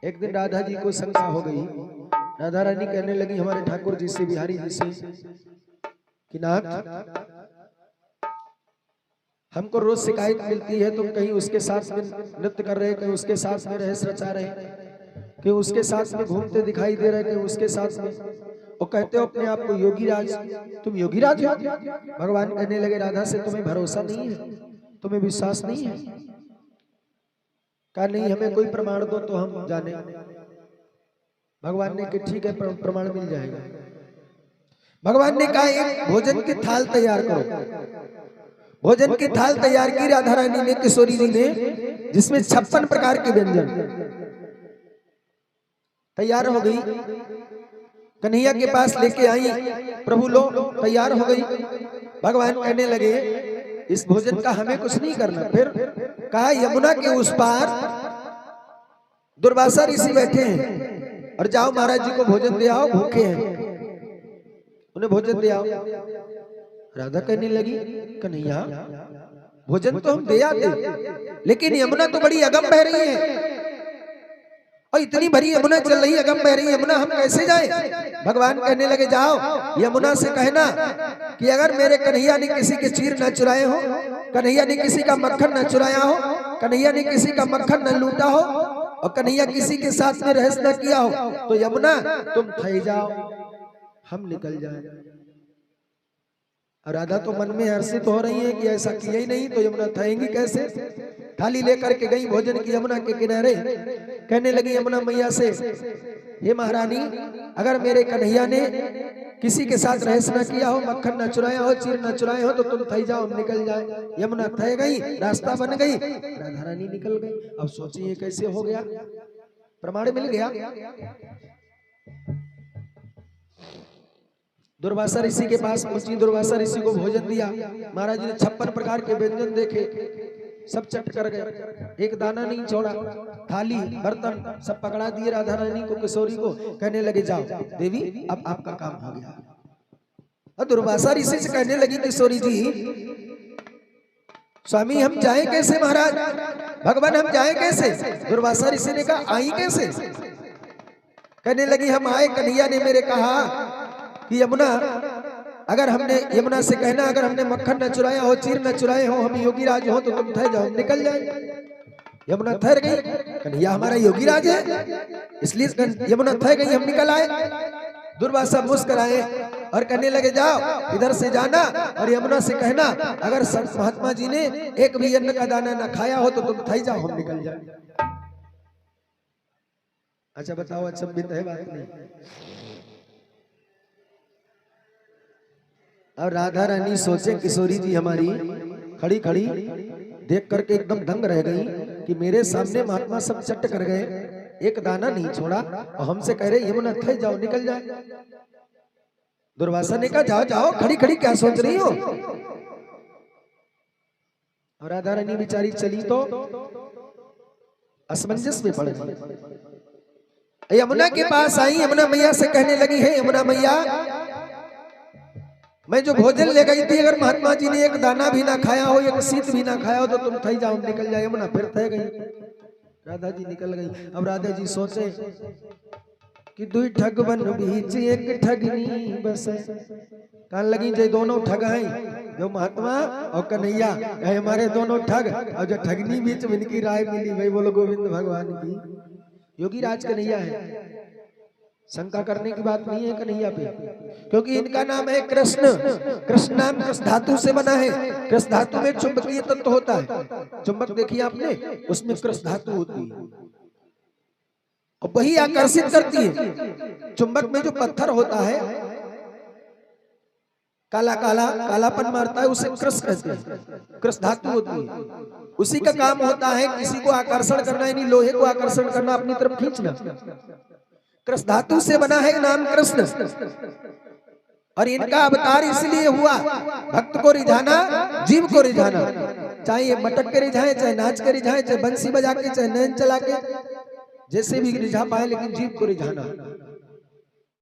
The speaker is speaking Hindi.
एक दिन राधा जी को शंका हो गई। राधा रानी कहने लगी हमारे ठाकुर जी से, बिहारी जी से कि नाथ, हमको रोज शिकायत मिलती है तुम कहीं उसके साथ में नृत्य कर रहे, कहीं उसके साथ में रहस्य रचा रहे, कहीं उसके साथ में घूमते दिखाई दे रहे, कहीं उसके साथ में, और कहते हो अपने आप को योगी राज, तुम योगी राज हो। भगवान कहने लगे राधा से तुम्हें भरोसा नहीं है, तुम्हें विश्वास नहीं है? कहा नहीं, हमें कोई प्रमाण दो तो हम जाने। भगवान ने कहा ठीक है, प्रमाण मिल जाएगा। भगवान ने कहा एक भोजन की थाल तैयार करो। भोजन की थाल तैयार की राधा रानी ने, किशोरी जी ने, जिसमें 56 प्रकार के व्यंजन तैयार हो गई। कन्हैया के पास लेके आई, प्रभु लो तैयार हो गई। भगवान कहने लगे इस भोजन का हमें कुछ नहीं करना। फिर कहा यमुना के उस पार दुर्वासा ऋषि बैठे हैं और जाओ महाराज जी को भोजन दे आओ, भूखे हैं, उन्हें भोजन दे आओ। राधा कहने लगी कन्हैया भोजन तो हम दे आते, लेकिन यमुना तो बड़ी अगम बह रही है और इतनी भरी यमुना चल रही, अगम बह रही यमुना, हम कैसे जाए? भगवान कहने लगे जाओ यमुना से कहना कि अगर मेरे कन्हैया ने किसी के चीर न चुराए हो, कन्हैया ने किसी का मक्खन न चुराया हो, कन्हैया ने किसी का मक्खन न लूटा हो और कन्हैया किसी के साथ में रहस्य न किया हो, तो यमुना तुम थई जाओ, हम निकल जाए। और राधा तो मन में हर्षित हो रही है कि ऐसा किया ही नहीं तो यमुना थाएंगी कैसे। थाली लेकर के गई भोजन की यमुना के किनारे, कहने लगी यमुना मैया से हे महारानी, अगर मेरे कन्हैया ने किसी के साथ रहस्य न किया हो, मक्खन न चुराया हो, चीर न चुराया हो, तो तुम थई जाओ, हम निकल जाए। यमुना थे गई, रास्ता बन गई, राधा रानी निकल गई। अब सोचिए कैसे हो गया, प्रमाण मिल गया। दुर्वासा ऋषि के पास पहुंची, दुर्वासा ऋषि को भोजन दिया। महाराज जी ने 56 प्रकार के व्यंजन देखे, सब चट कर गए, एक दाना नहीं छोड़ा। थाली बर्तन सब पकड़ा दिए राधा रानी को, किशोरी को। कहने लगे जाओ देवी अब आपका काम हो गया। और दुर्वासा ऋषि से कहने लगी किशोरी जी स्वामी हम जाएं कैसे महाराज, भगवान हम जाएं कैसे? दुर्वासा ऋषि ने कहा आई कैसे? कहने लगी हम आए, कन्हैया ने मेरे कहा कि यमुना अगर हमने, यमुना से कहना अगर हमने मक्खन न चुराया हो, चीर न चुराए हो, हम योगी राज हो, तो तुम ठहर जाओ, निकल जाए। यमुना ठहर गई, कन्हैया हमारा योगी राज है, इसलिए यमुना ठहर गई, हम निकल आए। दुर्वासा मुस्कुराए और कहने लगे जाओ इधर से जाना और यमुना से कहना अगर महात्मा जी ने एक भी अन्न का दाना न खाया हो तो तुम ठहर जाओ, हम निकल जाए। अच्छा बताओ, अच्छा है बात नहीं। और राधा रानी सोचे किशोरी जी हमारी खड़ी खड़ी देख करके एकदम दंग रह गई कि मेरे सामने महात्मा सब चट कर गए, एक दाना नहीं छोड़ा और हमसे कह रहे यमुना थे जाओ, निकल जाए। दुर्वासा ने कहा जाओ जाओ, खड़ी खड़ी क्या सोच रही हो? और राधा रानी बेचारी चली तो असमंजस में पड़ गई। यमुना के पास आई, यमुना मैया से कहने लगी है यमुना मैया, मैं जो भोजन ले गई थी अगर महात्मा जी ने एक दाना भी ना खाया हो, एक शीत भी ना खाया हो, तो तुम थई जाओ, निकल जाए। यमुना फिर थे गई, राधा जी निकल गई। अब राधा जी सोचे कि दुई ठग बन बीच एक ठगनी बस, कहने लगी जो दोनों ठग हैं, जो महात्मा और कन्हैया है हमारे दोनों ठग, और जो ठगनी बीच में इनकी राय मिली भाई बोलो गोविंद भगवान की। योगी राज कन्हैया है, शंका करने की बात नहीं है कन्हैया पे, क्योंकि इनका नाम है कृष्ण। कृष्ण नाम कृष्ण धातु से बना है। कृष्ण धातु में चुंबकीय तत्व होता है, चुंबक देखिए आपने, उसमें कृष्ण धातु होती है और वही आकर्षित करती है। चुंबक में जो पत्थर होता है काला काला कालापन मारता है, उसे कृष्ण कहते हैं, कृष्ण धातु होती है। उसी का काम होता है किसी को आकर्षण करना, यानी लोहे को आकर्षण करना, अपनी तरफ खींचना। कृष्ण धातु से बना है नाम कृष्ण, और इनका अवतार इसलिए हुआ भक्त को रिझाना, जीव को रिझाना। चाहे ये मटक के रिझाए, चाहे नाच के रिझाए, चाहे बंसी बजा के, चाहे नैन चला के, जैसे भी रिझा पाए, लेकिन जीव को रिझाना।